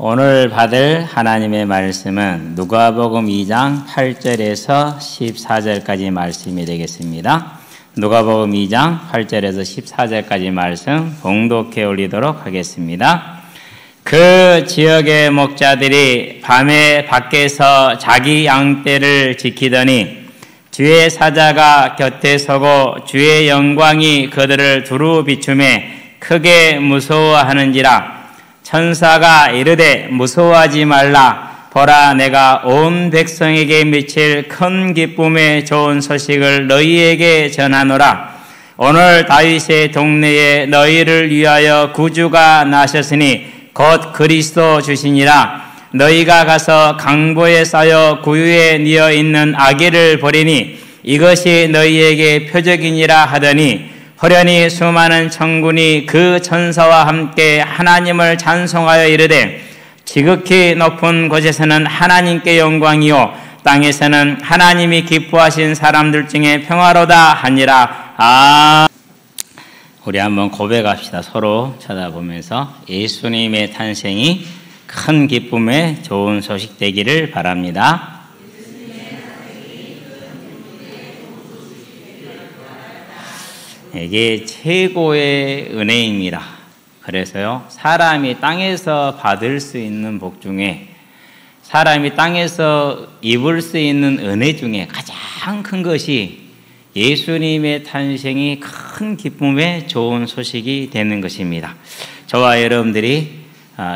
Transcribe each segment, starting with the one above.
오늘 받을 하나님의 말씀은 누가복음 2장 8절에서 14절까지 말씀이 되겠습니다. 누가복음 2장 8절에서 14절까지 말씀 봉독해 올리도록 하겠습니다. 그 지역의 목자들이 밤에 밖에서 자기 양떼를 지키더니 주의 사자가 곁에 서고 주의 영광이 그들을 두루 비추매 크게 무서워하는지라. 천사가 이르되 무서워하지 말라. 보라, 내가 온 백성에게 미칠 큰 기쁨의 좋은 소식을 너희에게 전하노라. 오늘 다윗의 동네에 너희를 위하여 구주가 나셨으니 곧 그리스도 주시니라. 너희가 가서 강보에 쌓여 구유에 뉘어 있는 아기를 보리니 이것이 너희에게 표적이니라 하더니 호련히 수많은 천군이 그 천사와 함께 하나님을 찬송하여 이르되 지극히 높은 곳에서는 하나님께 영광이요 땅에서는 하나님이 기뻐하신 사람들 중에 평화로다 하니라. 우리 한번 고백합시다. 서로 쳐다보면서 예수님의 탄생이 큰 기쁨의 좋은 소식 되기를 바랍니다. 이게 최고의 은혜입니다. 그래서요, 사람이 땅에서 받을 수 있는 복 중에, 사람이 땅에서 입을 수 있는 은혜 중에 가장 큰 것이 예수님의 탄생이 큰 기쁨의 좋은 소식이 되는 것입니다. 저와 여러분들이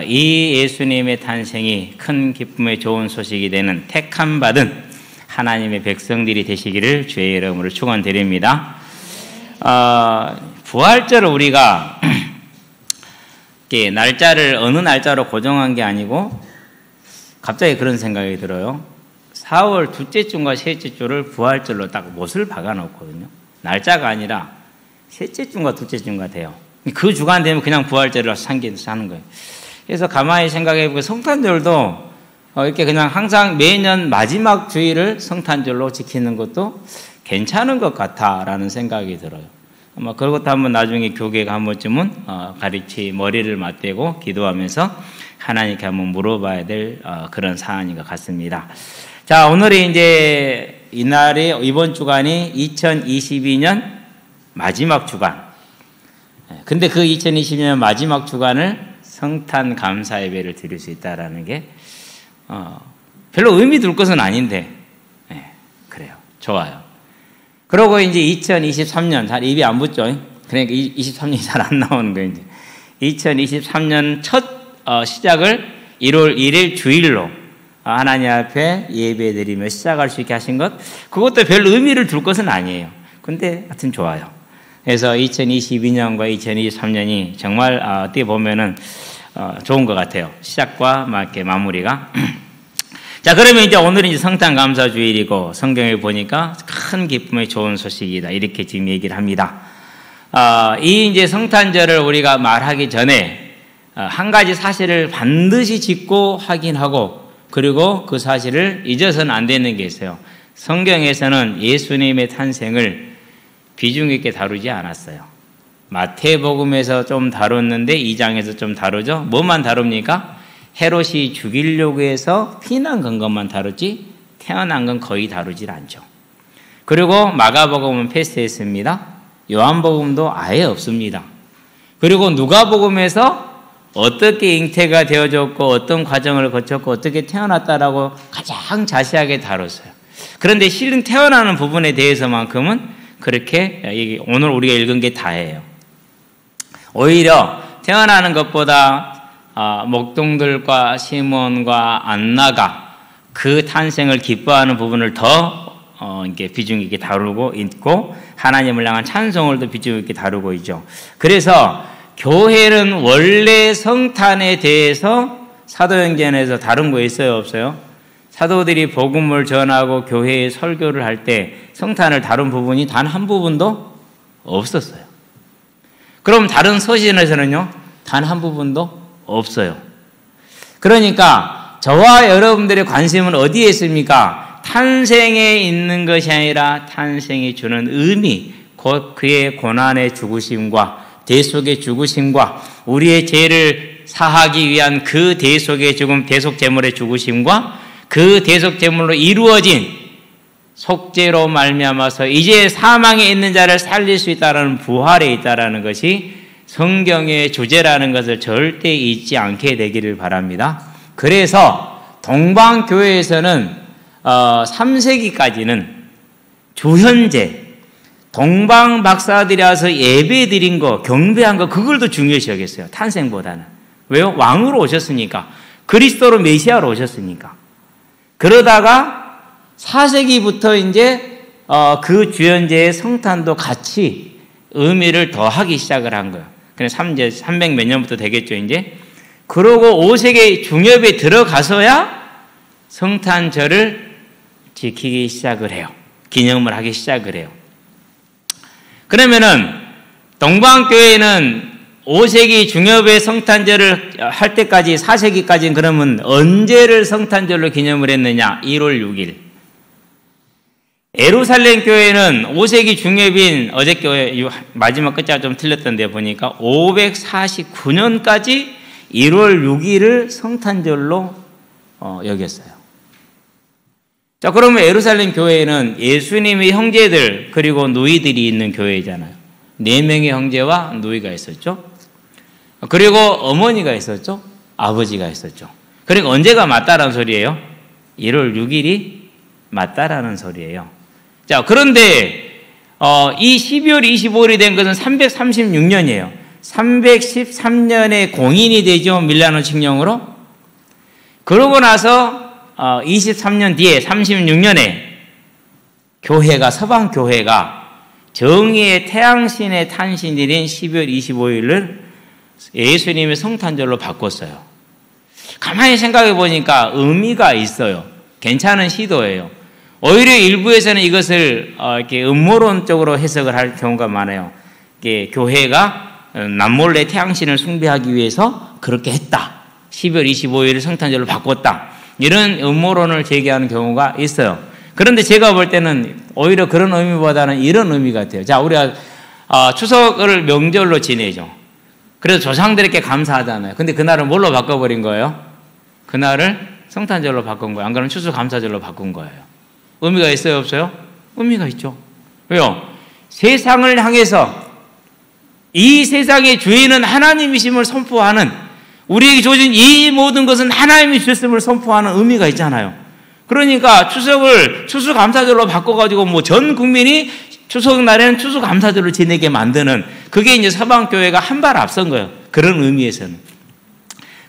이 예수님의 탄생이 큰 기쁨의 좋은 소식이 되는 택함 받은 하나님의 백성들이 되시기를 주의 이름으로 축원드립니다. 부활절을 우리가 날짜를 어느 날짜로 고정한 게 아니고 갑자기 그런 생각이 들어요. 4월 둘째 주과 셋째 주를 부활절로 딱 못을 박아 놓거든요. 날짜가 아니라 셋째 주과 둘째 주가 돼요. 그 주간 되면 그냥 부활절을 사는 거예요. 그래서 가만히 생각해 보면 성탄절도 이렇게 그냥 항상 매년 마지막 주일을 성탄절로 지키는 것도 괜찮은 것 같아라는 생각이 들어요. 아마 그것도 한번 나중에 교계가 한 번쯤은 가르치 머리를 맞대고 기도하면서 하나님께 한번 물어봐야 될 그런 사안인 것 같습니다. 자, 오늘이 이제 이번 주간이 2022년 마지막 주간. 근데 그 2022년 마지막 주간을 성탄 감사 예배를 드릴 수 있다라는 게 별로 의미 둘 것은 아닌데, 그래요. 좋아요. 그러고 이제 2023년, 잘 입이 안 붙죠? 그러니까 23년이 잘 안 나오는 거예요, 이제. 2023년 첫 시작을 1월 1일 주일로 하나님 앞에 예배 드리며 시작할 수 있게 하신 것, 그것도 별 의미를 둘 것은 아니에요. 근데 하여튼 좋아요. 그래서 2022년과 2023년이 정말 어떻게 보면은 좋은 것 같아요. 시작과 막 이렇게 마무리가. 자, 그러면 이제 오늘은 이제 성탄 감사 주일이고 성경을 보니까 큰 기쁨의 좋은 소식이다. 이렇게 지금 얘기를 합니다. 이 이제 성탄절을 우리가 말하기 전에 한 가지 사실을 반드시 짚고 확인하고 그리고 그 사실을 잊어서는 안 되는 게 있어요. 성경에서는 예수님의 탄생을 비중 있게 다루지 않았어요. 마태복음에서 좀 다뤘는데 2장에서 좀 다루죠. 뭐만 다룹니까? 헤롯이 죽이려고 해서 피난 건 것만 다루지 태어난 건 거의 다루질 않죠. 그리고 마가복음은 패스했습니다. 요한복음도 아예 없습니다. 그리고 누가복음에서 어떻게 잉태가 되어졌고 어떤 과정을 거쳤고 어떻게 태어났다라고 가장 자세하게 다뤘어요. 그런데 실은 태어나는 부분에 대해서만큼은 그렇게 오늘 우리가 읽은 게 다예요. 오히려 태어나는 것보다 목동들과 시몬과 안나가 그 탄생을 기뻐하는 부분을 더 이렇게 비중 있게 다루고 있고 하나님을 향한 찬송을 더 비중 있게 다루고 있죠. 그래서 교회는 원래 성탄에 대해서 사도행전에서 다룬 거 있어요, 없어요? 사도들이 복음을 전하고 교회에 설교를 할 때 성탄을 다룬 부분이 단 한 부분도 없었어요. 그럼 다른 서신에서는요, 단 한 부분도 없어요. 그러니까 저와 여러분들의 관심은 어디에 있습니까? 탄생에 있는 것이 아니라 탄생이 주는 의미, 곧 그의 고난의 죽으심과 대속의 죽으심과 우리의 죄를 사하기 위한 그 대속의 죽음, 대속제물의 죽으심과 그 대속제물로 이루어진 속죄로 말미암아서 이제 사망에 있는 자를 살릴 수 있다는 부활에 있다는 것이 성경의 주제라는 것을 절대 잊지 않게 되기를 바랍니다. 그래서 동방교회에서는 3세기까지는 주현제, 동방 박사들이 와서 예배 드린 거, 경배한 거, 그걸 더 중요시 여겼어요. 탄생보다는. 왜요? 왕으로 오셨으니까. 그리스도로 메시아로 오셨으니까. 그러다가 4세기부터 이제 그 주현제의 성탄도 같이 의미를 더하기 시작을 한 거예요. 그냥 300 몇 년부터 되겠죠, 이제. 그러고 5세기 중엽에 들어가서야 성탄절을 지키기 시작을 해요. 기념을 하기 시작을 해요. 그러면은 동방교회는 5세기 중엽의 성탄절을 할 때까지 4세기까지는 그러면 언제를 성탄절로 기념을 했느냐? 1월 6일. 예루살렘 교회는 5세기 중엽인 어제 교회 마지막 끝자가 좀 틀렸던데 보니까 549년까지 1월 6일을 성탄절로 여겼어요. 자, 그러면 예루살렘 교회는 예수님의 형제들 그리고 누이들이 있는 교회잖아요. 4명의 형제와 누이가 있었죠. 그리고 어머니가 있었죠. 아버지가 있었죠. 그러니까 언제가 맞다라는 소리예요? 1월 6일이 맞다라는 소리예요. 자, 그런데 이 12월 25일이 된 것은 336년이에요. 313년에 공인이 되죠. 밀라노 칙령으로. 그러고 나서 23년 뒤에 36년에 교회가, 서방 교회가 정의의 태양신의 탄신일인 12월 25일을 예수님의 성탄절로 바꿨어요. 가만히 생각해 보니까 의미가 있어요. 괜찮은 시도예요. 오히려 일부에서는 이것을 이렇게 음모론적으로 해석을 할 경우가 많아요. 이게 교회가 남몰래 태양신을 숭배하기 위해서 그렇게 했다. 12월 25일을 성탄절로 바꿨다. 이런 음모론을 제기하는 경우가 있어요. 그런데 제가 볼 때는 오히려 그런 의미보다는 이런 의미 같아요. 자, 우리가 추석을 명절로 지내죠. 그래서 조상들에게 감사하잖아요. 근데 그날을 뭘로 바꿔버린 거예요? 그날을 성탄절로 바꾼 거예요. 안 그러면 추수감사절로 바꾼 거예요. 의미가 있어요, 없어요? 의미가 있죠. 왜요? 세상을 향해서 이 세상의 주인은 하나님이심을 선포하는, 우리에게 주어진 이 모든 것은 하나님이 주셨음을 선포하는 의미가 있잖아요. 그러니까 추석을 추수감사절로 바꿔가지고 뭐 전 국민이 추석날에는 추수감사절을 지내게 만드는, 그게 이제 서방교회가 한 발 앞선 거예요. 그런 의미에서는.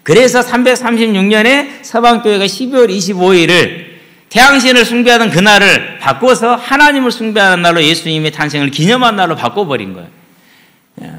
그래서 336년에 서방교회가 12월 25일을 태양신을 숭배하던 그날을 바꿔서 하나님을 숭배하는 날로 예수님의 탄생을 기념한 날로 바꿔버린 거예요.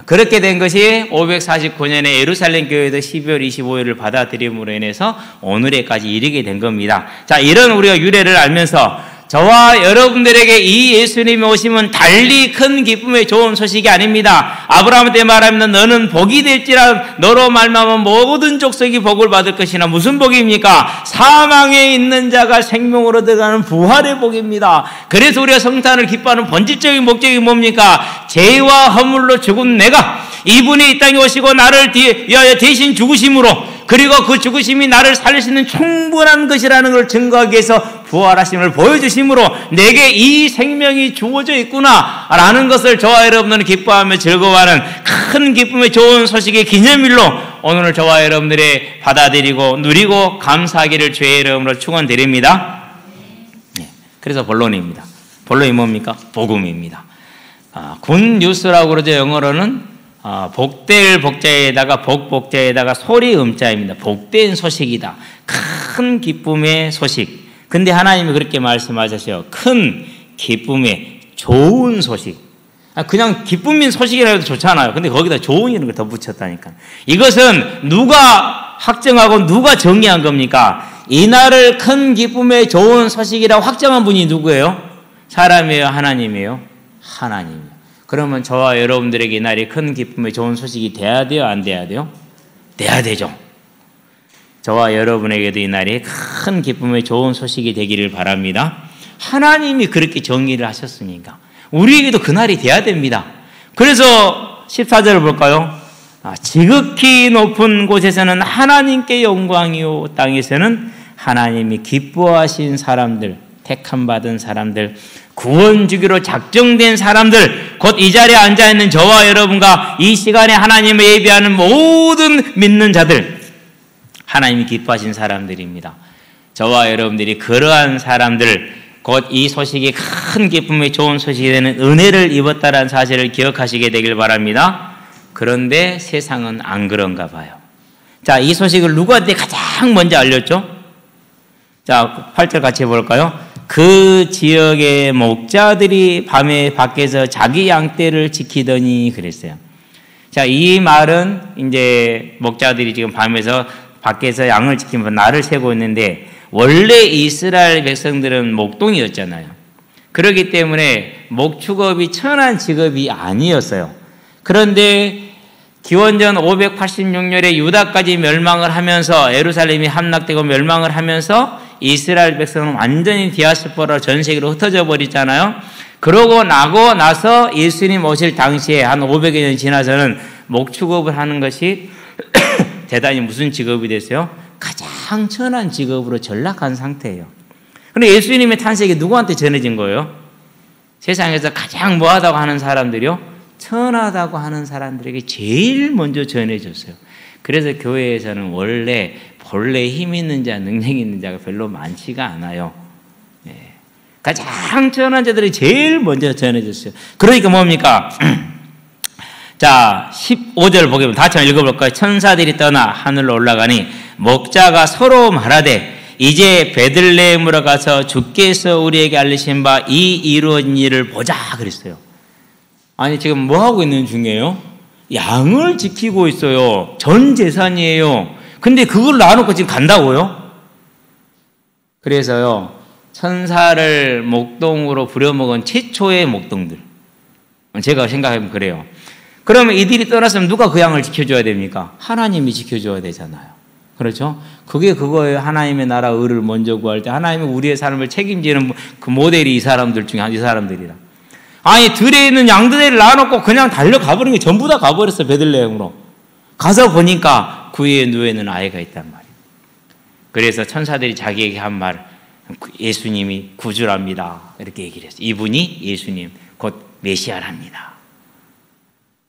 그렇게 된 것이 549년에 예루살렘 교회도 12월 25일을 받아들임으로 인해서 오늘에까지 이르게 된 겁니다. 자, 이런 우리가 유래를 알면서 저와 여러분들에게 이 예수님의 오심은 달리 큰 기쁨의 좋은 소식이 아닙니다. 아브라함한테 말하면 너는 복이 될지라 너로 말미암아 모든 족속이 복을 받을 것이나 무슨 복입니까? 사망에 있는 자가 생명으로 들어가는 부활의 복입니다. 그래서 우리가 성탄을 기뻐하는 본질적인 목적이 뭡니까? 죄와 허물로 죽은 내가 이분이 이 땅에 오시고 나를 위하여 대신 죽으심으로, 그리고 그 죽으심이 나를 살릴 수 있는 충분한 것이라는 걸 증거하기 위해서 부활하심을 보여주심으로 내게 이 생명이 주어져 있구나 라는 것을 저와 여러분들은 기뻐하며 즐거워하는 큰 기쁨의 좋은 소식의 기념일로 오늘 저와 여러분들이 받아들이고 누리고 감사하기를 주의 이름으로 축원드립니다. 그래서 본론입니다. 본론이 뭡니까? 복음입니다. 굿 뉴스라고 그러죠. 영어로는 복될 복자에다가 복자에다가 소리 음자입니다. 복된 소식이다. 큰 기쁨의 소식. 근데 하나님이 그렇게 말씀하셨어요. 큰 기쁨의 좋은 소식. 그냥 기쁨인 소식이라도 좋잖아요. 근데 거기다 좋은 이런 걸 더 붙였다니까. 이것은 누가 확정하고 누가 정의한 겁니까? 이날을 큰 기쁨의 좋은 소식이라고 확정한 분이 누구예요? 사람이에요? 하나님이에요? 하나님이에요. 그러면 저와 여러분들에게 이날이 큰 기쁨의 좋은 소식이 돼야 돼요? 안 돼야 돼요? 돼야 되죠. 저와 여러분에게도 이날이 큰 기쁨의 좋은 소식이 되기를 바랍니다. 하나님이 그렇게 정의를 하셨으니까 우리에게도 그날이 돼야 됩니다. 그래서 14절을 볼까요? 지극히 높은 곳에서는 하나님께 영광이요, 땅에서는 하나님이 기뻐하신 사람들, 택함받은 사람들, 구원 주기로 작정된 사람들, 곧 이 자리에 앉아있는 저와 여러분과 이 시간에 하나님을 예배하는 모든 믿는 자들, 하나님이 기뻐하신 사람들입니다. 저와 여러분들이 그러한 사람들, 곧 이 소식이 큰 기쁨의 좋은 소식이 되는 은혜를 입었다는 사실을 기억하시게 되길 바랍니다. 그런데 세상은 안 그런가 봐요. 자, 이 소식을 누구한테 가장 먼저 알렸죠? 자, 8절 같이 해볼까요? 그 지역의 목자들이 밤에 밖에서 자기 양떼를 지키더니 그랬어요. 자, 이 말은 이제 목자들이 지금 밤에서 밖에서 양을 지키면서 날을 세고 있는데, 원래 이스라엘 백성들은 목동이었잖아요. 그렇기 때문에 목축업이 천한 직업이 아니었어요. 그런데 기원전 586년에 유다까지 멸망을 하면서, 예루살렘이 함락되고 멸망을 하면서 이스라엘 백성은 완전히 디아스포라로 전 세계로 흩어져 버리잖아요. 그러고 나서 예수님 오실 당시에 한 500여 년 지나서는 목축업을 하는 것이 대단히 무슨 직업이 됐어요? 가장 천한 직업으로 전락한 상태예요. 그런데 예수님의 탄생이 누구한테 전해진 거예요? 세상에서 가장 뭐하다고 하는 사람들이요? 천하다고 하는 사람들에게 제일 먼저 전해졌어요. 그래서 교회에서는 본래 힘 있는 자, 능력 있는 자가 별로 많지가 않아요. 가장 천한 자들이 제일 먼저 전해졌어요. 그러니까 뭡니까? 자, 15절 보게 다 같이 읽어볼까요? 천사들이 떠나 하늘로 올라가니 목자가 서로 말하되 이제 베들레헴으로 가서 주께서 우리에게 알리신 바 이 이루어진 일을 보자 그랬어요. 아니, 지금 뭐 하고 있는 중이에요? 양을 지키고 있어요. 전 재산이에요. 근데 그걸 놔놓고 지금 간다고요? 그래서요, 천사를 목동으로 부려먹은 최초의 목동들, 제가 생각해보면 그래요. 그러면 이들이 떠났으면 누가 그 양을 지켜줘야 됩니까? 하나님이 지켜줘야 되잖아요. 그렇죠? 그게 그거예요. 하나님의 나라 의를 먼저 구할 때 하나님이 우리의 삶을 책임지는 그 모델이 이 사람들 중에 이 사람들이라. 아니, 들에 있는 양들을 놔놓고 그냥 달려가버린 게 전부 다 가버렸어. 베들레헴으로 가서 보니까 그 위에 누워있는 아이가 있단 말이에요. 그래서 천사들이 자기에게 한 말, 예수님이 구주랍니다, 이렇게 얘기를 했어요. 이분이 예수님 곧 메시아랍니다.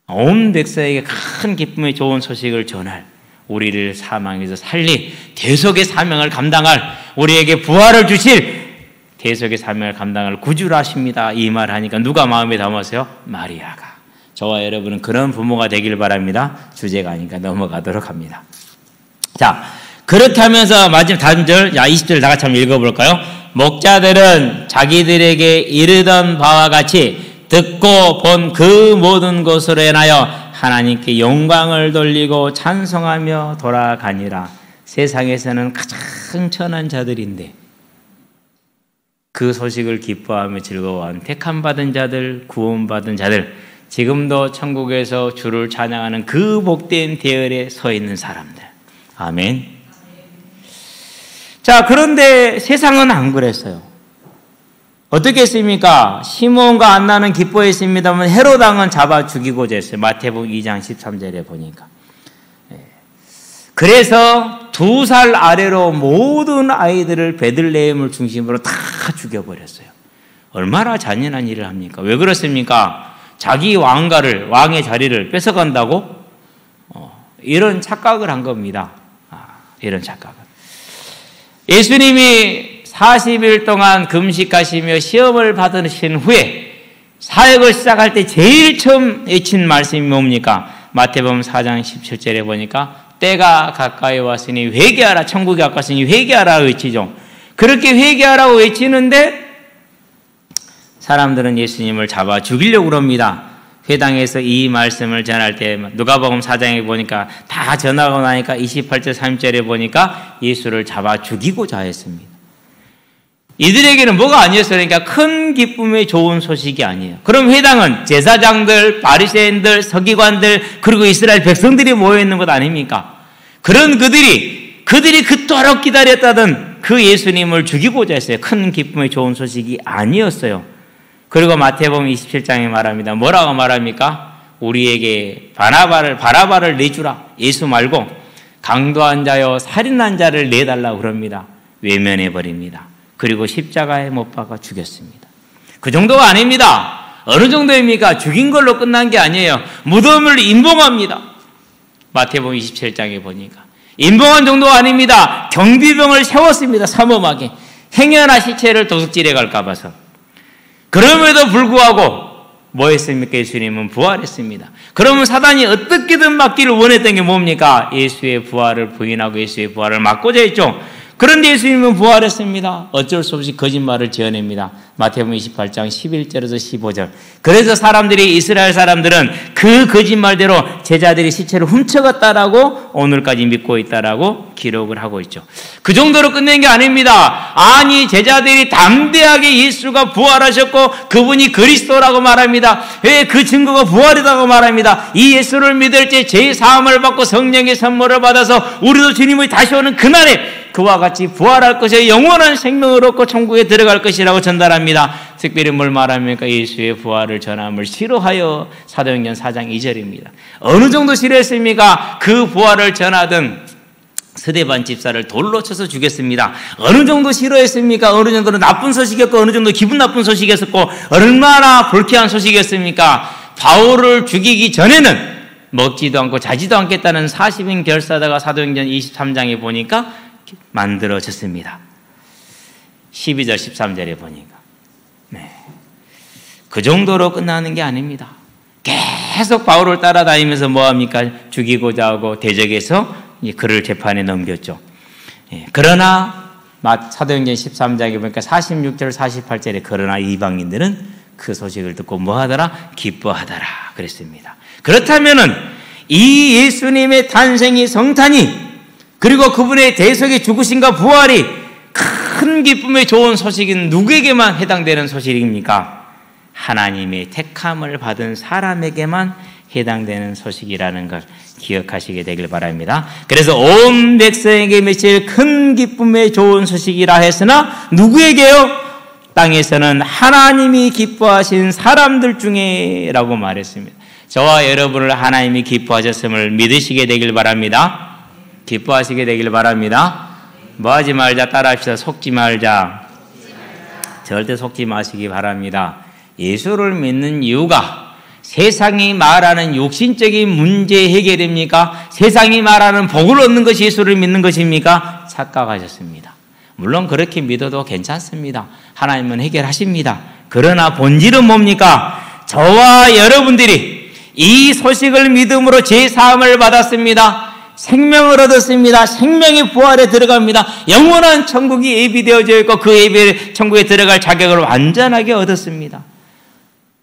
온 백성에게 큰 기쁨의 좋은 소식을 전할, 우리를 사망에서 살린 대속의 사명을 감당할, 우리에게 부활을 주실 대속의 사명을 감당할 구주라십니다. 이 말 하니까 누가 마음에 담았어요? 마리아가. 저와 여러분은 그런 부모가 되길 바랍니다. 주제가 아니니까 넘어가도록 합니다. 자, 그렇게 하면서 마지막 다음 절, 20절 다 같이 한번 읽어볼까요? 목자들은 자기들에게 이르던 바와 같이 듣고 본 그 모든 것으로 인하여 하나님께 영광을 돌리고 찬송하며 돌아가니라. 세상에서는 가장 천한 자들인데 그 소식을 기뻐하며 즐거워한 택함받은 자들, 구원받은 자들, 지금도 천국에서 주를 찬양하는 그 복된 대열에 서 있는 사람들. 아멘. 자, 그런데 세상은 안 그랬어요. 어떻게 했습니까? 시몬과 안나는 기뻐했습니다만 헤롯 왕은 잡아 죽이고자 했어요. 마태복음 2장 13절에 보니까. 그래서 2살 아래로 모든 아이들을 베들레헴을 중심으로 다 죽여버렸어요. 얼마나 잔인한 일을 합니까? 왜 그렇습니까? 자기 왕의 자리를 뺏어간다고? 이런 착각을 한 겁니다. 이런 착각을. 예수님이 40일 동안 금식하시며 시험을 받으신 후에 사역을 시작할 때 제일 처음 외친 말씀이 뭡니까? 마태복음 4장 17절에 보니까 때가 가까이 왔으니 회개하라, 천국이 가까웠으니 회개하라 외치죠. 그렇게 회개하라고 외치는데 사람들은 예수님을 잡아 죽이려고 합니다. 회당에서 이 말씀을 전할 때 누가복음 4장에 보니까 다 전하고 나니까 28절 3절에 보니까 예수를 잡아 죽이고자 했습니다. 이들에게는 뭐가 아니었어요? 그러니까 큰 기쁨의 좋은 소식이 아니에요. 그럼 회당은 제사장들, 바리새인들, 서기관들, 그리고 이스라엘 백성들이 모여있는 것 아닙니까? 그런 그들이 그토록 기다렸다던 그 예수님을 죽이고자 했어요. 큰 기쁨의 좋은 소식이 아니었어요. 그리고 마태복음 27장에 말합니다. 뭐라고 말합니까? 우리에게 바라바를 내주라. 예수 말고 강도한 자여 살인한 자를 내달라고 그럽니다. 외면해 버립니다. 그리고 십자가에 못 박아 죽였습니다. 그 정도가 아닙니다. 어느 정도입니까? 죽인 걸로 끝난 게 아니에요. 무덤을 임봉합니다. 마태복음 27장에 보니까 임봉한 정도가 아닙니다. 경비병을 세웠습니다. 삼엄하게. 행여나 시체를 도둑질해 갈까 봐서. 그럼에도 불구하고 뭐 했습니까? 예수님은 부활했습니다. 그러면 사단이 어떻게든 막기를 원했던 게 뭡니까? 예수의 부활을 부인하고 예수의 부활을 막고자 했죠. 그런데 예수님은 부활했습니다. 어쩔 수 없이 거짓말을 지어냅니다. 마태복음 28장 11절에서 15절. 그래서 이스라엘 사람들은 그 거짓말대로 제자들이 시체를 훔쳐갔다라고 오늘까지 믿고 있다라고 기록을 하고 있죠. 그 정도로 끝낸 게 아닙니다. 아니, 제자들이 담대하게 예수가 부활하셨고 그분이 그리스도라고 말합니다. 왜 그 증거가 부활이라고 말합니다. 이 예수를 믿을 때 죄사함을 받고 성령의 선물을 받아서 우리도 주님의 다시 오는 그날에 그와 같이 부활할 것이요 영원한 생명을 얻고 천국에 들어갈 것이라고 전달합니다. 특별히 뭘 말합니까? 예수의 부활을 전함을 싫어하여 사도행전 4장 2절입니다. 어느 정도 싫어했습니까? 그 부활을 전하던 스데반 집사를 돌로 쳐서 죽였습니다. 어느 정도 싫어했습니까? 어느 정도는 나쁜 소식이었고 어느 정도 기분 나쁜 소식이었고 얼마나 불쾌한 소식이었습니까? 바울을 죽이기 전에는 먹지도 않고 자지도 않겠다는 40인 결사다가 사도행전 23장에 보니까 만들어졌습니다. 12절 13절에 보니까 그 정도로 끝나는 게 아닙니다. 계속 바울을 따라다니면서 뭐합니까? 죽이고자 하고 대적해서 그를 재판에 넘겼죠. 그러나 사도행전 13장에 보니까 46절 48절에 그러나 이방인들은 그 소식을 듣고 뭐하더라? 기뻐하더라 그랬습니다. 그렇다면은 이 예수님의 탄생이 성탄이 그리고 그분의 대속의 죽으심과 부활이 큰 기쁨의 좋은 소식인 누구에게만 해당되는 소식입니까? 하나님의 택함을 받은 사람에게만 해당되는 소식이라는 걸 기억하시게 되길 바랍니다. 그래서 온 백성에게 미칠 큰 기쁨의 좋은 소식이라 했으나 누구에게요? 땅에서는 하나님이 기뻐하신 사람들 중에 라고 말했습니다. 저와 여러분을 하나님이 기뻐하셨음을 믿으시게 되길 바랍니다. 기뻐하시게 되길 바랍니다. 뭐하지 말자, 따라합시다. 속지 말자. 절대 속지 마시기 바랍니다. 예수를 믿는 이유가 세상이 말하는 욕심적인 문제 해결입니까? 세상이 말하는 복을 얻는 것이 예수를 믿는 것입니까? 착각하셨습니다. 물론 그렇게 믿어도 괜찮습니다. 하나님은 해결하십니다. 그러나 본질은 뭡니까? 저와 여러분들이 이 소식을 믿음으로 죄사함을 받았습니다. 생명을 얻었습니다. 생명의 부활에 들어갑니다. 영원한 천국이 예비되어져 있고 그 예비 천국에 들어갈 자격을 완전하게 얻었습니다.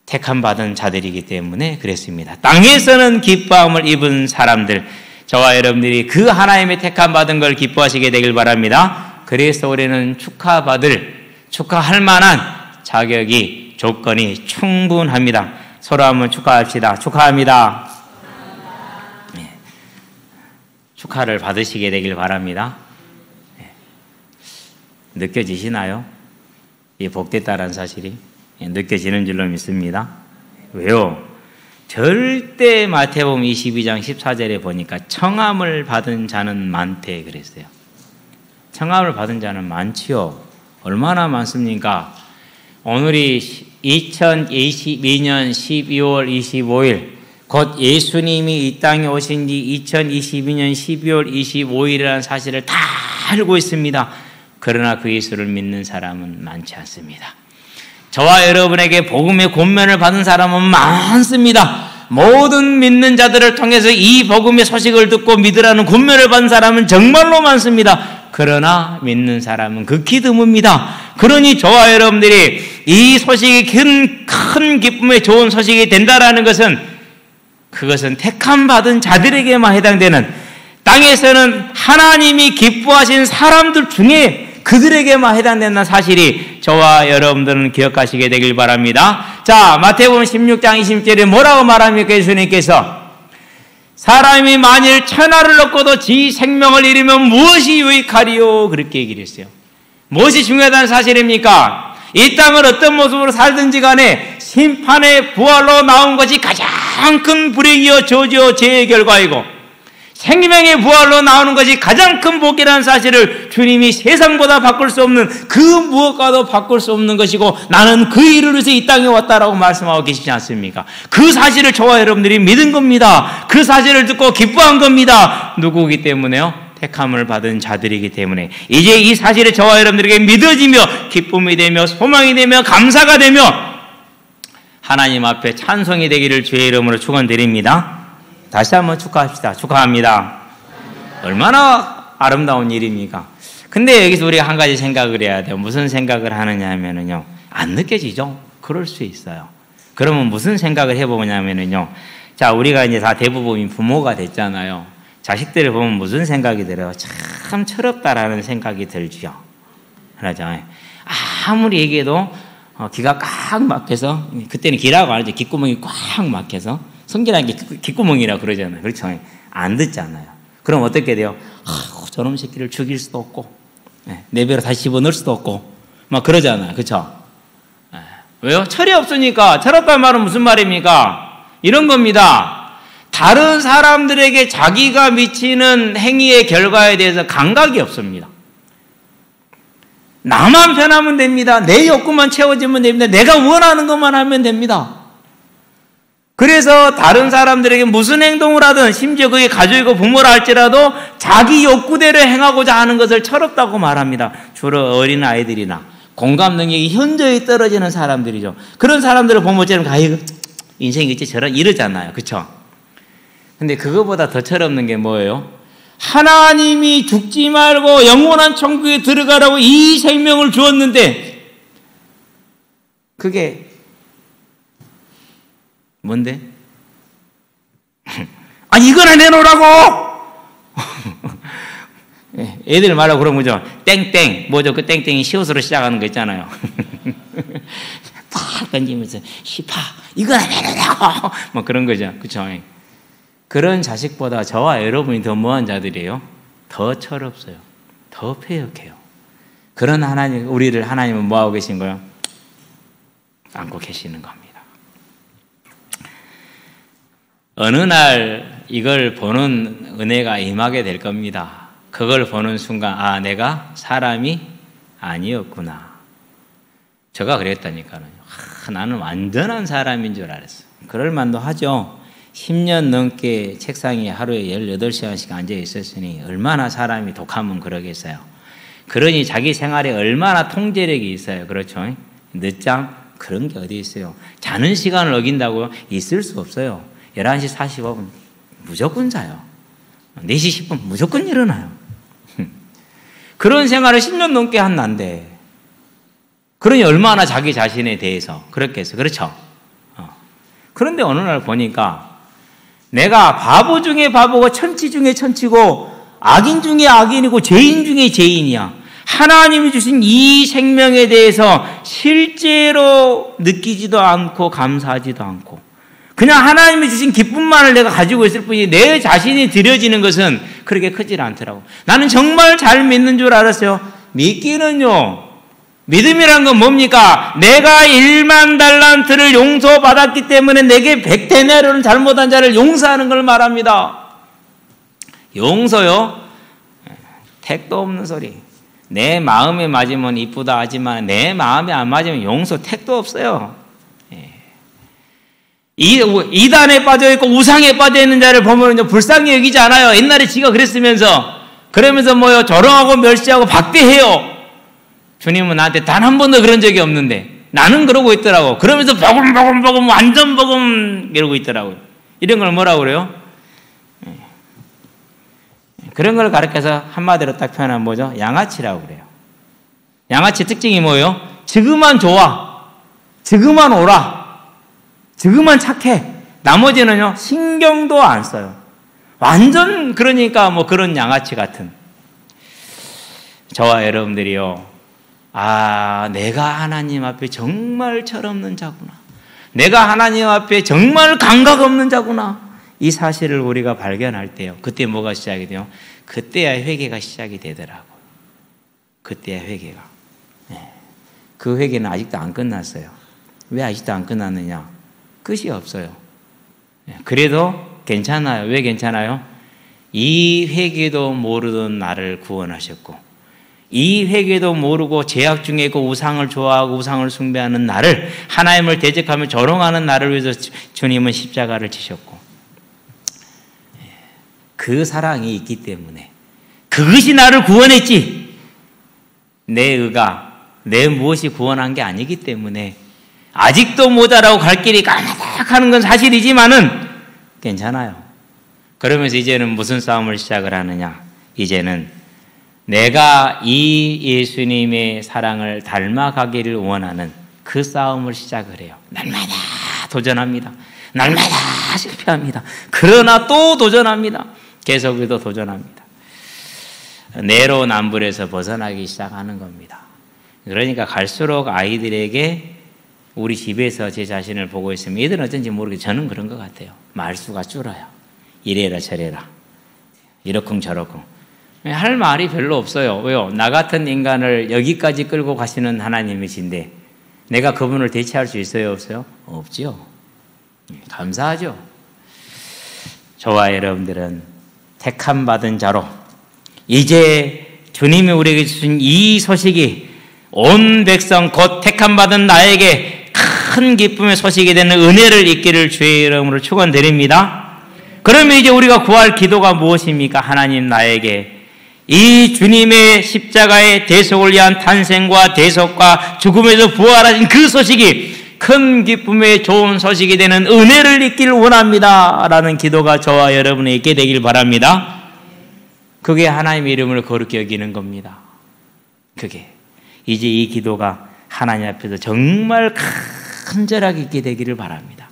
택함 받은 자들이기 때문에 그랬습니다. 땅에서는 기뻐함을 입은 사람들, 저와 여러분들이 그 하나님의 택함 받은 걸 기뻐하시게 되길 바랍니다. 그래서 우리는 축하할 만한 자격이 조건이 충분합니다. 서로 한번 축하합시다. 축하합니다. 축하를 받으시게 되길 바랍니다. 느껴지시나요? 이 복됐다는 사실이 느껴지는 줄로 믿습니다. 왜요? 절대 마태복음 22장 14절에 보니까 청함을 받은 자는 많대 그랬어요. 청함을 받은 자는 많지요. 얼마나 많습니까? 오늘이 2022년 12월 25일 곧 예수님이 이 땅에 오신 지 2022년 12월 25일이라는 사실을 다 알고 있습니다. 그러나 그 예수를 믿는 사람은 많지 않습니다. 저와 여러분에게 복음의 권면을 받은 사람은 많습니다. 모든 믿는 자들을 통해서 이 복음의 소식을 듣고 믿으라는 권면을 받은 사람은 정말로 많습니다. 그러나 믿는 사람은 극히 드뭅니다. 그러니 저와 여러분들이 이 소식이 큰 기쁨의 좋은 소식이 된다라는 것은 그것은 택함 받은 자들에게만 해당되는 땅에서는 하나님이 기뻐하신 사람들 중에 그들에게만 해당된다는 사실이 저와 여러분들은 기억하시게 되길 바랍니다. 자, 마태복음 16장 20절에 뭐라고 말합니까? 예수님께서 사람이 만일 천하를 얻고도 지 생명을 잃으면 무엇이 유익하리요? 그렇게 얘기를 했어요. 무엇이 중요하다는 사실입니까? 이 땅을 어떤 모습으로 살든지 간에 심판의 부활로 나온 것이 가장 큰 불행이요 저주요 죄의 결과이고, 생명의 부활로 나오는 것이 가장 큰 복이라는 사실을 주님이 세상보다 바꿀 수 없는 그 무엇과도 바꿀 수 없는 것이고, 나는 그 일을 위해서 이 땅에 왔다라고 말씀하고 계시지 않습니까? 그 사실을 저와 여러분들이 믿은 겁니다. 그 사실을 듣고 기뻐한 겁니다. 누구이기 때문에요? 택함을 받은 자들이기 때문에 이제 이 사실이 저와 여러분들에게 믿어지며 기쁨이 되며 소망이 되며 감사가 되며 하나님 앞에 찬송이 되기를 주의 이름으로 축원드립니다. 다시 한번 축하합시다. 축하합니다. 얼마나 아름다운 일입니까? 근데 여기서 우리가 한 가지 생각을 해야 돼요. 무슨 생각을 하느냐 하면은요, 안 느껴지죠? 그럴 수 있어요. 그러면 무슨 생각을 해보냐면은요, 자, 우리가 이제 다 대부분이 부모가 됐잖아요. 자식들을 보면 무슨 생각이 들어요? 참 철없다라는 생각이 들죠. 그러죠. 아무리 얘기해도 기가 꽉 막혀서, 그때는 기라고 안 하죠. 귓구멍이 꽉 막혀서, 성질한 게 귓구멍이라고 그러잖아요. 그렇죠. 안 듣잖아요. 그럼 어떻게 돼요? 저놈 새끼를 죽일 수도 없고, 내 배로 다시 집어넣을 수도 없고, 막 그러잖아요. 그렇죠? 왜요? 철이 없으니까. 철없다는 말은 무슨 말입니까? 이런 겁니다. 다른 사람들에게 자기가 미치는 행위의 결과에 대해서 감각이 없습니다. 나만 편하면 됩니다. 내 욕구만 채워지면 됩니다. 내가 원하는 것만 하면 됩니다. 그래서 다른 사람들에게 무슨 행동을 하든, 심지어 그게 가족이고 부모라 할지라도 자기 욕구대로 행하고자 하는 것을 철없다고 말합니다. 주로 어린 아이들이나 공감 능력이 현저히 떨어지는 사람들이죠. 그런 사람들을 보면 어쩌면 인생이 있지 저런 이러잖아요. 그렇죠? 근데 그거보다 더 철없는 게 뭐예요? 하나님이 죽지 말고 영원한 천국에 들어가라고 이 생명을 주었는데, 그게 뭔데? 아니, 이거나 내놓으라고! 애들 말로 그런 거죠. 땡땡. 뭐죠? 그 땡땡이 시옷으로 시작하는 거 있잖아요. 팍 던지면서, 시파, 이거나 내놓으라고! 뭐 그런 거죠. 그쵸? 그런 자식보다 저와 여러분이 더 뭐한 자들이에요? 더 철없어요. 더 패역해요. 그런 하나님, 우리를 하나님은 뭐하고 계신 거예요? 안고 계시는 겁니다. 어느 날 이걸 보는 은혜가 임하게 될 겁니다. 그걸 보는 순간, 아, 내가 사람이 아니었구나. 제가 그랬다니까요. 나는 완전한 사람인 줄 알았어요. 그럴 만도 하죠. 10년 넘게 책상에 하루에 18시간씩 앉아 있었으니 얼마나 사람이 독하면 그러겠어요. 그러니 자기 생활에 얼마나 통제력이 있어요. 그렇죠? 늦잠? 그런 게 어디 있어요. 자는 시간을 어긴다고요? 있을 수 없어요. 11시 45분 무조건 자요. 4시 10분 무조건 일어나요. 그런 생활을 10년 넘게 한 난데, 그러니 얼마나 자기 자신에 대해서 그렇겠어요. 그렇죠? 그런데 어느 날 보니까 내가 바보 중에 바보고 천치 중에 천치고 악인 중에 악인이고 죄인 중에 죄인이야. 하나님이 주신 이 생명에 대해서 실제로 느끼지도 않고 감사하지도 않고 그냥 하나님이 주신 기쁨만을 내가 가지고 있을 뿐이지 내 자신이 드려지는 것은 그렇게 크지 않더라고. 나는 정말 잘 믿는 줄 알았어요. 믿기는요. 믿음이란 건 뭡니까? 내가 1만 달란트를 용서받았기 때문에 내게 100데나리온을 잘못한 자를 용서하는 걸 말합니다. 용서요? 택도 없는 소리. 내 마음에 맞으면 이쁘다 하지만 내 마음에 안 맞으면 용서 택도 없어요. 이단에 빠져있고 우상에 빠져있는 자를 보면 불쌍히 여기지 않아요. 옛날에 지가 그러면서 뭐요? 조롱하고 멸시하고 박대해요. 주님은 나한테 단 한 번도 그런 적이 없는데 나는 그러고 있더라고. 그러면서 버금버금 완전 버금 이러고 있더라고요. 이런 걸 뭐라고 그래요? 그런 걸 가르쳐서 한마디로 딱 표현하면 뭐죠? 양아치라고 그래요. 양아치 특징이 뭐예요? 지금만 좋아. 지금만 오라. 지금만 착해. 나머지는요, 신경도 안 써요. 완전 그러니까 뭐 그런 양아치 같은. 저와 여러분들이요. 아, 내가 하나님 앞에 정말 철없는 자구나. 내가 하나님 앞에 정말 감각 없는 자구나. 이 사실을 우리가 발견할 때요. 그때 뭐가 시작이 돼요? 그때야 회개가 시작이 되더라고요. 그때야 회개가. 네. 그 회개는 아직도 안 끝났어요. 왜 아직도 안 끝났느냐? 끝이 없어요. 그래도 괜찮아요. 왜 괜찮아요? 이 회개도 모르던 나를 구원하셨고, 이 회개도 모르고 죄악 중에 그 우상을 좋아하고 우상을 숭배하는 나를, 하나님을 대적하며 조롱하는 나를 위해서 주님은 십자가를 지셨고, 그 사랑이 있기 때문에 그것이 나를 구원했지, 내 의가, 내 무엇이 구원한 게 아니기 때문에 아직도 모자라고 갈 길이 까마득하는 건 사실이지만은 괜찮아요. 그러면서 이제는 무슨 싸움을 시작을 하느냐? 이제는 내가 이 예수님의 사랑을 닮아가기를 원하는 그 싸움을 시작을 해요. 날마다 도전합니다. 날마다 실패합니다. 그러나 또 도전합니다. 계속해서 도전합니다. 내로남불에서 벗어나기 시작하는 겁니다. 그러니까 갈수록 아이들에게, 우리 집에서 제 자신을 보고 있으면 얘들은 어쩐지 모르겠어요. 저는 그런 것 같아요. 말수가 줄어요. 이래라 저래라, 이러쿵 저러쿵. 할 말이 별로 없어요. 왜요? 나 같은 인간을 여기까지 끌고 가시는 하나님이신데 내가 그분을 대체할 수 있어요? 없어요? 없죠. 감사하죠. 저와 여러분들은 택함 받은 자로, 이제 주님이 우리에게 주신 이 소식이 온 백성 곧 택함 받은 나에게 큰 기쁨의 소식이 되는 은혜를 있기를 주의 이름으로 축원드립니다. 그러면 이제 우리가 구할 기도가 무엇입니까? 하나님, 나에게 이 주님의 십자가의 대속을 위한 탄생과 대속과 죽음에서 부활하신 그 소식이 큰 기쁨의 좋은 소식이 되는 은혜를 있기를 원합니다 라는 기도가 저와 여러분에 있게 되길 바랍니다. 그게 하나님의 이름을 거룩히 여기는 겁니다. 그게 이제 이 기도가 하나님 앞에서 정말 간절하게 있게 되기를 바랍니다.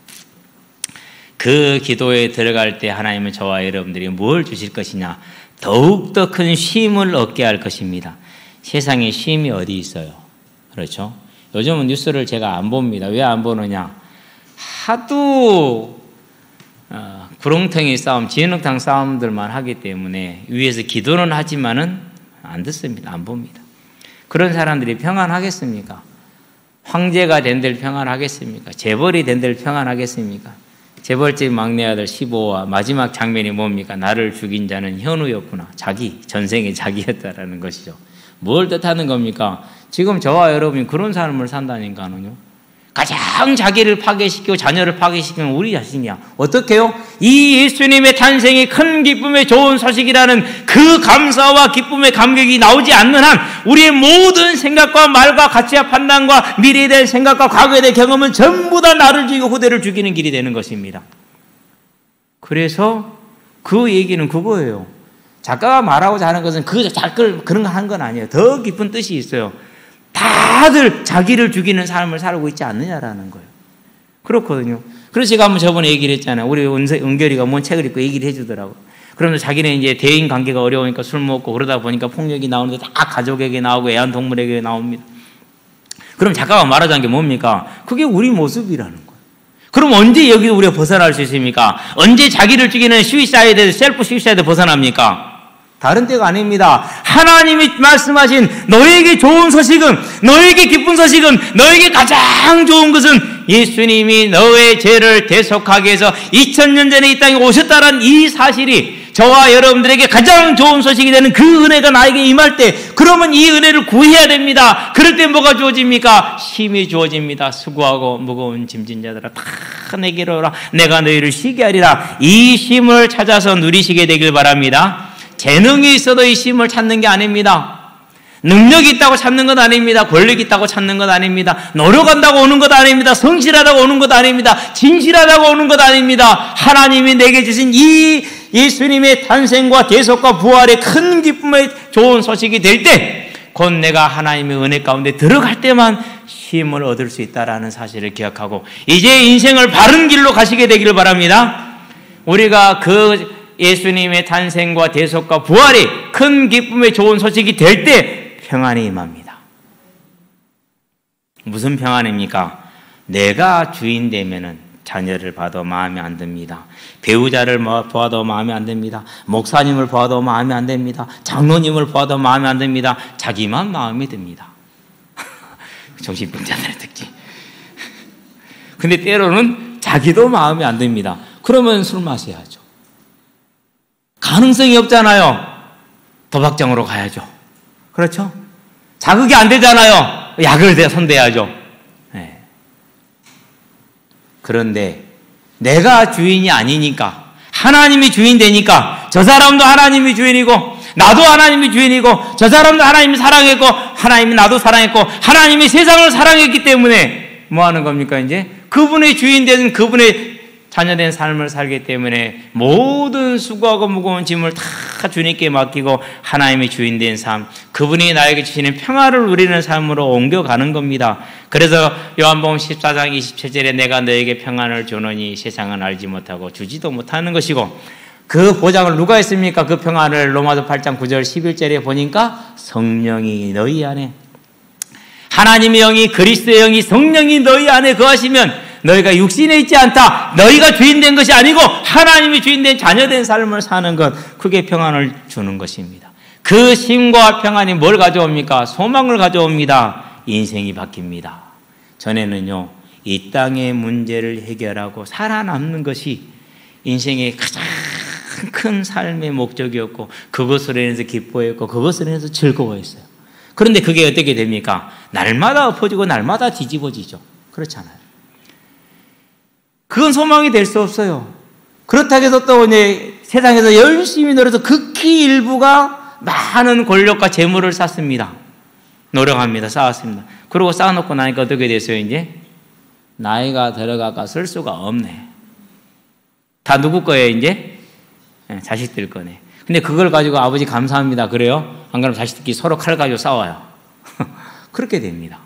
그 기도에 들어갈 때 하나님은 저와 여러분들이 뭘 주실 것이냐? 더욱더 큰 쉼을 얻게 할 것입니다. 세상에 쉼이 어디 있어요? 그렇죠? 요즘은 뉴스를 제가 안 봅니다. 왜 안 보느냐? 하도 구렁텅이 싸움, 진흙탕 싸움들만 하기 때문에 위에서 기도는 하지만은 안 듣습니다. 안 봅니다. 그런 사람들이 평안하겠습니까? 황제가 된 데를 평안하겠습니까? 재벌이 된 데를 평안하겠습니까? 재벌집 막내 아들 15화 마지막 장면이 뭡니까? 나를 죽인 자는 현우였구나. 자기, 전생에 자기였다라는 것이죠. 뭘 뜻하는 겁니까? 지금 저와 여러분이 그런 삶을 산다니까요. 가장 자기를 파괴시키고 자녀를 파괴시키는 우리 자신이야. 어떻게 해요? 이 예수님의 탄생이 큰 기쁨의 좋은 소식이라는 그 감사와 기쁨의 감격이 나오지 않는 한 우리의 모든 생각과 말과 가치와 판단과 미래에 대한 생각과 과거에 대한 경험은 전부 다 나를 죽이고 후대를 죽이는 길이 되는 것입니다. 그래서 그 얘기는 그거예요. 작가가 말하고자 하는 것은 그런 거 한 건 아니에요. 더 깊은 뜻이 있어요. 다들 자기를 죽이는 삶을 살고 있지 않느냐라는 거예요. 그렇거든요. 그래서 제가 한번 저번에 얘기를 했잖아요. 우리 은결이가 뭔 책을 읽고 얘기를 해주더라고요. 그러면 자기는 이제 대인 관계가 어려우니까 술 먹고 그러다 보니까 폭력이 나오는데 다 가족에게 나오고 애완동물에게 나옵니다. 그럼 작가가 말하자는 게 뭡니까? 그게 우리 모습이라는 거예요. 그럼 언제 여기 우리가 벗어날 수 있습니까? 언제 자기를 죽이는 슈이사이드, 셀프 슈이사이드 벗어납니까? 다른 때가 아닙니다. 하나님이 말씀하신 너에게 좋은 소식은, 너에게 기쁜 소식은, 너에게 가장 좋은 것은 예수님이 너의 죄를 대속하기 위해서 2000년 전에 이 땅에 오셨다는 이 사실이 저와 여러분들에게 가장 좋은 소식이 되는 그 은혜가 나에게 임할 때, 그러면 이 은혜를 구해야 됩니다. 그럴 때 뭐가 주어집니까? 쉼이 주어집니다. 수고하고 무거운 짐진 자들아 다 내게로 오라. 내가 너희를 쉬게 하리라. 이 쉼을 찾아서 누리시게 되길 바랍니다. 재능이 있어도 이 쉼을 찾는 게 아닙니다. 능력이 있다고 찾는 것 아닙니다. 권력이 있다고 찾는 것 아닙니다. 노력한다고 오는 것 아닙니다. 성실하다고 오는 것 아닙니다. 진실하다고 오는 것 아닙니다. 하나님이 내게 주신 이 예수님의 탄생과 대속과 부활의 큰 기쁨의 좋은 소식이 될 때, 곧 내가 하나님의 은혜 가운데 들어갈 때만 쉼을 얻을 수 있다는 사실을 기억하고 이제 인생을 바른 길로 가시게 되기를 바랍니다. 우리가 그 예수님의 탄생과 대속과 부활이 큰 기쁨의 좋은 소식이 될 때 평안이 임합니다. 무슨 평안입니까? 내가 주인 되면은 자녀를 봐도 마음에 안 듭니다. 배우자를 봐도 마음에 안 듭니다. 목사님을 봐도 마음에 안 듭니다. 장로님을 봐도 마음에 안 듭니다. 자기만 마음에 듭니다. 정신병자들의 특징. 근데 때로는 자기도 마음에 안 듭니다. 그러면 술 마셔야죠. 가능성이 없잖아요. 도박장으로 가야죠. 그렇죠? 자극이 안 되잖아요. 약을 손대야죠. 네. 그런데 내가 주인이 아니니까, 하나님이 주인 되니까, 저 사람도 하나님이 주인이고 나도 하나님이 주인이고, 저 사람도 하나님이 사랑했고 하나님이 나도 사랑했고, 하나님이 세상을 사랑했기 때문에 뭐 하는 겁니까? 이제 그분의 주인 된, 그분의 자녀된 삶을 살기 때문에 모든 수고하고 무거운 짐을 다 주님께 맡기고 하나님의 주인 된 삶, 그분이 나에게 주시는 평화를 누리는 삶으로 옮겨가는 겁니다. 그래서 요한복음 14장 27절에 내가 너에게 평안을 주노니 세상은 알지 못하고 주지도 못하는 것이고, 그 보장을 누가 했습니까? 그 평안을 로마서 8장 9절 11절에 보니까 성령이 너희 안에, 하나님의 영이, 그리스도의 영이, 성령이 너희 안에 거하시면 너희가 육신에 있지 않다. 너희가 주인된 것이 아니고 하나님이 주인된 자녀된 삶을 사는 것, 그게 평안을 주는 것입니다. 그 쉼과 평안이 뭘 가져옵니까? 소망을 가져옵니다. 인생이 바뀝니다. 전에는요, 이 땅의 문제를 해결하고 살아남는 것이 인생의 가장 큰 삶의 목적이었고, 그것으로 인해서 기뻐했고, 그것으로 인해서 즐거워했어요. 그런데 그게 어떻게 됩니까? 날마다 엎어지고 날마다 뒤집어지죠. 그렇잖아요. 그건 소망이 될 수 없어요. 그렇다고 해서 또 이제 세상에서 열심히 노력해서 극히 일부가 많은 권력과 재물을 쌓습니다. 노력합니다. 쌓았습니다. 그리고 쌓아놓고 나니까 어떻게 됐어요? 이제 나이가 들어가가 쓸 수가 없네. 다 누구 거예요? 이제 자식들 거네. 근데 그걸 가지고 아버지 감사합니다. 그래요? 안 그러면 자식들끼리 서로 칼 가지고 싸워요. 그렇게 됩니다.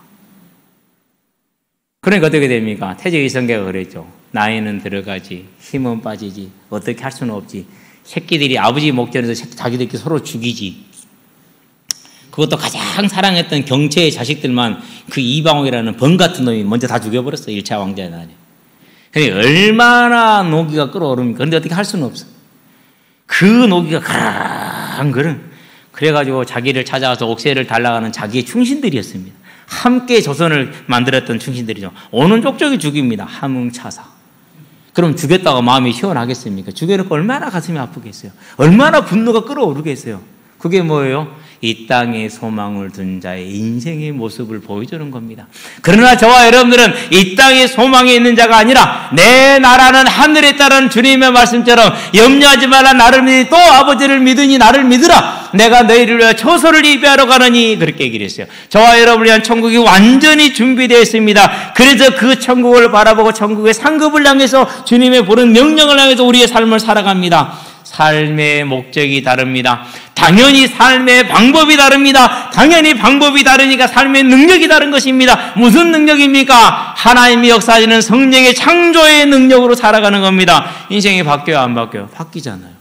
그러니까 어떻게 됩니까? 태제위선계가 그랬죠. 나이는 들어가지, 힘은 빠지지, 어떻게 할 수는 없지. 새끼들이 아버지 목전에서 자기들끼리 서로 죽이지. 그것도 가장 사랑했던 경체의 자식들만 그 이방옥이라는 범 같은 놈이 먼저 다 죽여버렸어요. 1차 왕자의 날에. 그러니까 얼마나 노기가 끓어오릅니까? 그런데 어떻게 할 수는 없어. 그 노기가 가랑그랑 그래가지고 자기를 찾아가서 옥새를 달라가는 자기의 충신들이었습니다. 함께 조선을 만들었던 충신들이죠. 오는 족족이 죽입니다. 함흥차사. 그럼 죽였다고 마음이 시원하겠습니까? 죽여놓고 얼마나 가슴이 아프겠어요? 얼마나 분노가 끓어오르겠어요? 그게 뭐예요? 이 땅에 소망을 둔 자의 인생의 모습을 보여주는 겁니다. 그러나 저와 여러분들은 이 땅에 소망이 있는 자가 아니라 내 나라는 하늘에 있다는 주님의 말씀처럼 염려하지 말라, 나를 믿으니 또 아버지를 믿으니 나를 믿으라. 내가 너희를 위하여 처소를 예비하러 가느니, 그렇게 얘기를 했어요. 저와 여러분을 위한 천국이 완전히 준비되어 있습니다. 그래서 그 천국을 바라보고 천국의 상급을 향해서 주님의 부른 명령을 향해서 우리의 삶을 살아갑니다. 삶의 목적이 다릅니다. 당연히 삶의 방법이 다릅니다. 당연히 방법이 다르니까 삶의 능력이 다른 것입니다. 무슨 능력입니까? 하나님이 역사하시는 성령의 창조의 능력으로 살아가는 겁니다. 인생이 바뀌어요, 안 바뀌어요? 바뀌잖아요.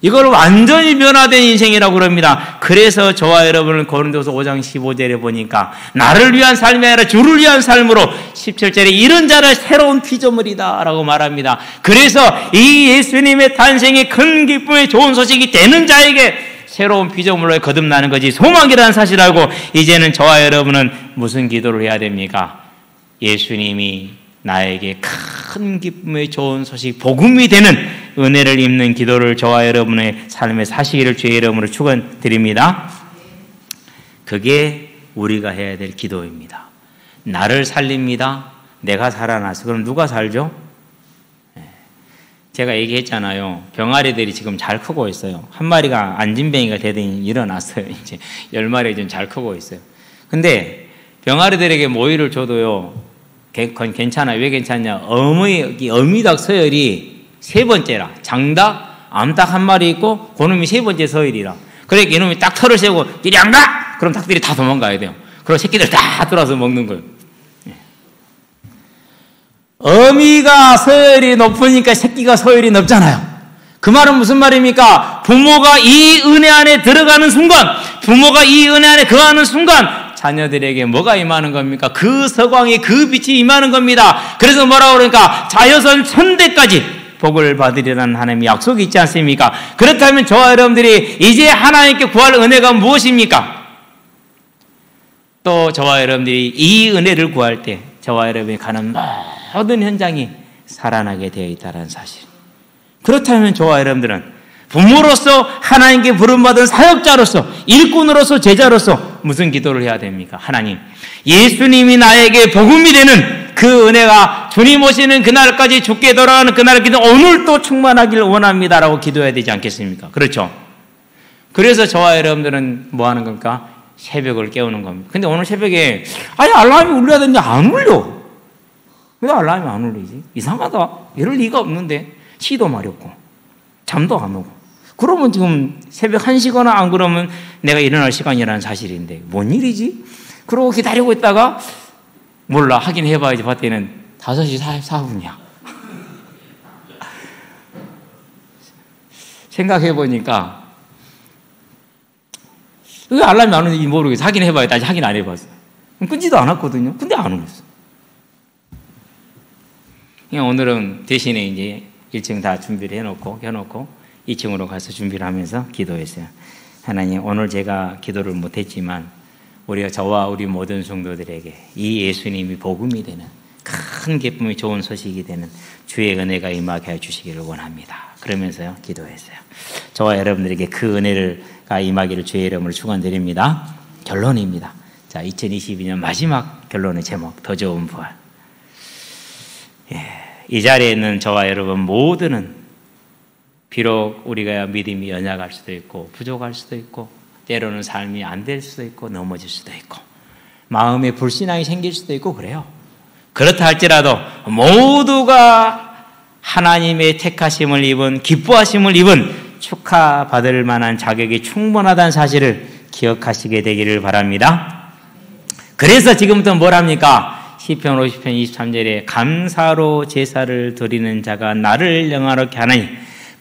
이걸 완전히 변화된 인생이라고 그럽니다. 그래서 저와 여러분은 고린도서 5장 15절에 보니까 나를 위한 삶이 아니라 주를 위한 삶으로 17절에 이런 자를 새로운 피조물이다 라고 말합니다. 그래서 이 예수님의 탄생의 큰 기쁨의 좋은 소식이 되는 자에게 새로운 피조물로 거듭나는 것이 소망이라는 사실을 알고, 이제는 저와 여러분은 무슨 기도를 해야 됩니까? 예수님이 나에게 큰 기쁨의 좋은 소식, 복음이 되는 은혜를 입는 기도를 저와 여러분의 삶에 사시기를 주의 이름으로 축원드립니다. 그게 우리가 해야 될 기도입니다. 나를 살립니다. 내가 살아나서. 그럼 누가 살죠? 제가 얘기했잖아요. 병아리들이 지금 잘 크고 있어요. 한 마리가 안진뱅이가 되더니 일어났어요. 이제 10마리가 좀 잘 크고 있어요. 근데 병아리들에게 모이를 줘도요, 괜찮아요. 왜 괜찮냐? 어미닭 서열이 세 번째라. 장닭, 암닭 한 마리 있고, 그놈이 세 번째 서열이라. 그러니까 이놈이 딱 털을 세우고, 이리 안 가! 그럼 닭들이 다 도망가야 돼요. 그리고 새끼들 다 들어와서 먹는 거예요. 어미가 서열이 높으니까 새끼가 서열이 높잖아요. 그 말은 무슨 말입니까? 부모가 이 은혜 안에 들어가는 순간, 부모가 이 은혜 안에 거하는 순간 자녀들에게 뭐가 임하는 겁니까? 그 서광이, 그 빛이 임하는 겁니다. 그래서 뭐라고 그러니까 자여선 천대까지 복을 받으리라는 하나님의 약속이 있지 않습니까? 그렇다면 저와 여러분들이 이제 하나님께 구할 은혜가 무엇입니까? 또 저와 여러분들이 이 은혜를 구할 때 저와 여러분이 가는 모든 현장이 살아나게 되어 있다는 사실. 그렇다면 저와 여러분들은 부모로서 하나님께 부름받은 사역자로서 일꾼으로서 제자로서 무슨 기도를 해야 됩니까? 하나님, 예수님이 나에게 복음이 되는 그 은혜가 주님 오시는 그날까지 죽게 돌아가는 그날까지 오늘도 충만하길 원합니다라고 기도해야 되지 않겠습니까? 그렇죠? 그래서 저와 여러분들은 뭐 하는 겁니까? 새벽을 깨우는 겁니다. 근데 오늘 새벽에 아니 알람이 울려야 되는데 안 울려. 왜 알람이 안 울리지? 이상하다. 이럴 리가 없는데 시도 마렵고 잠도 안 오고. 그러면 지금 새벽 1시거나 안 그러면 내가 일어날 시간이라는 사실인데 뭔 일이지? 그러고 기다리고 있다가 몰라 확인해봐야지 봤더니 5시 44분이야. 생각해보니까 왜 알람이 안 오는지 모르겠어. 확인해봐야지. 아직 확인 안 해봤어. 끄지도 않았거든요. 근데 안 울렸어. 오늘은 대신에 이제 1층 다 준비를 해놓고 2층으로 가서 준비를 하면서 기도했어요. 하나님, 오늘 제가 기도를 못했지만 우리가 저와 우리 모든 성도들에게 이 예수님이 복음이 되는 큰 기쁨이 좋은 소식이 되는 주의 은혜가 임하게 해주시기를 원합니다. 그러면서요 기도했어요. 저와 여러분들에게 그 은혜가 임하기를 주의 이름으로 축원드립니다. 결론입니다. 자, 2022년 마지막 결론의 제목, 더 좋은 부활. 이 자리에 있는 저와 여러분 모두는 비록 우리가 믿음이 연약할 수도 있고 부족할 수도 있고 때로는 삶이 안 될 수도 있고 넘어질 수도 있고 마음에 불신앙이 생길 수도 있고 그래요. 그렇다 할지라도 모두가 하나님의 택하심을 입은 기뻐하심을 입은 축하받을 만한 자격이 충분하다는 사실을 기억하시게 되기를 바랍니다. 그래서 지금부터 뭘 합니까? 시편 50편 23절에 감사로 제사를 드리는 자가 나를 영화롭게 하나니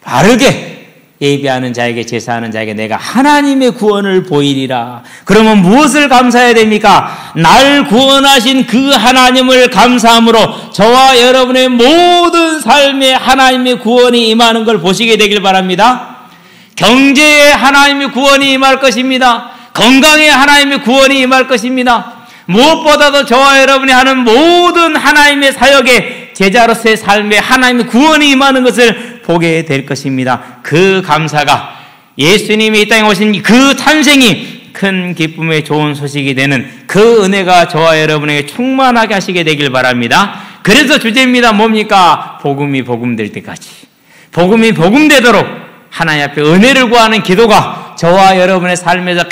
바르게 예비하는 자에게 제사하는 자에게 내가 하나님의 구원을 보이리라. 그러면 무엇을 감사해야 됩니까? 날 구원하신 그 하나님을 감사함으로 저와 여러분의 모든 삶에 하나님의 구원이 임하는 걸 보시게 되길 바랍니다. 경제에 하나님의 구원이 임할 것입니다. 건강에 하나님의 구원이 임할 것입니다. 무엇보다도 저와 여러분이 하는 모든 하나님의 사역에 제자로서의 삶에 하나님의 구원이 임하는 것을 보게 될 것입니다. 그 감사가 예수님이 이 땅에 오신 그 탄생이 큰 기쁨의 좋은 소식이 되는 그 은혜가 저와 여러분에게 충만하게 하시게 되길 바랍니다. 그래서 주제입니다. 뭡니까? 복음이 복음될 때까지. 복음이 복음되도록 하나님 앞에 은혜를 구하는 기도가 저와 여러분의 삶에서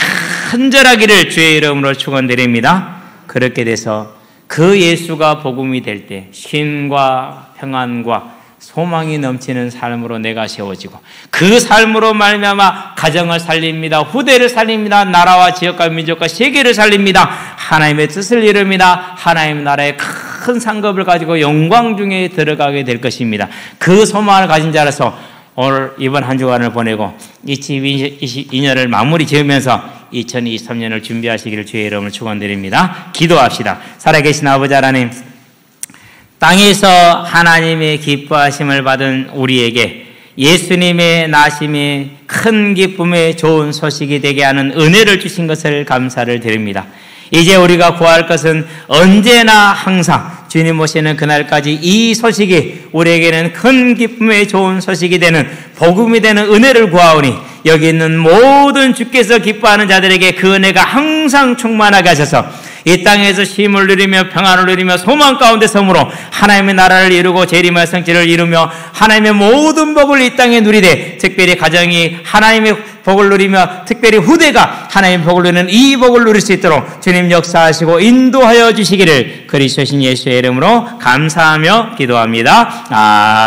간절하기를 주의 이름으로 축원드립니다. 그렇게 돼서 그 예수가 복음이 될 때 쉼과 평안과 소망이 넘치는 삶으로 내가 세워지고 그 삶으로 말미암아 가정을 살립니다. 후대를 살립니다. 나라와 지역과 민족과 세계를 살립니다. 하나님의 뜻을 이룹니다. 하나님의 나라의 큰 상급을 가지고 영광 중에 들어가게 될 것입니다. 그 소망을 가진 자라서 오늘 이번 한 주간을 보내고 2022년을 마무리 지으면서 2023년을 준비하시기를 주의 이름으로 축원드립니다. 기도합시다. 살아계신 아버지 하나님, 땅에서 하나님의 기뻐하심을 받은 우리에게 예수님의 나심이 큰 기쁨의 좋은 소식이 되게 하는 은혜를 주신 것을 감사를 드립니다. 이제 우리가 구할 것은 언제나 항상 주님 오시는 그날까지 이 소식이 우리에게는 큰 기쁨의 좋은 소식이 되는 복음이 되는 은혜를 구하오니 여기 있는 모든 주께서 기뻐하는 자들에게 그 은혜가 항상 충만하게 하셔서 이 땅에서 쉼을 누리며 평안을 누리며 소망 가운데 섬으로 하나님의 나라를 이루고 재림의 성취를 이루며 하나님의 모든 복을 이 땅에 누리되 특별히 가정이 하나님의 복을 누리며 특별히 후대가 하나님의 복을 누리는 이 복을 누릴 수 있도록 주님 역사하시고 인도하여 주시기를 그리스도신 예수의 이름으로 감사하며 기도합니다.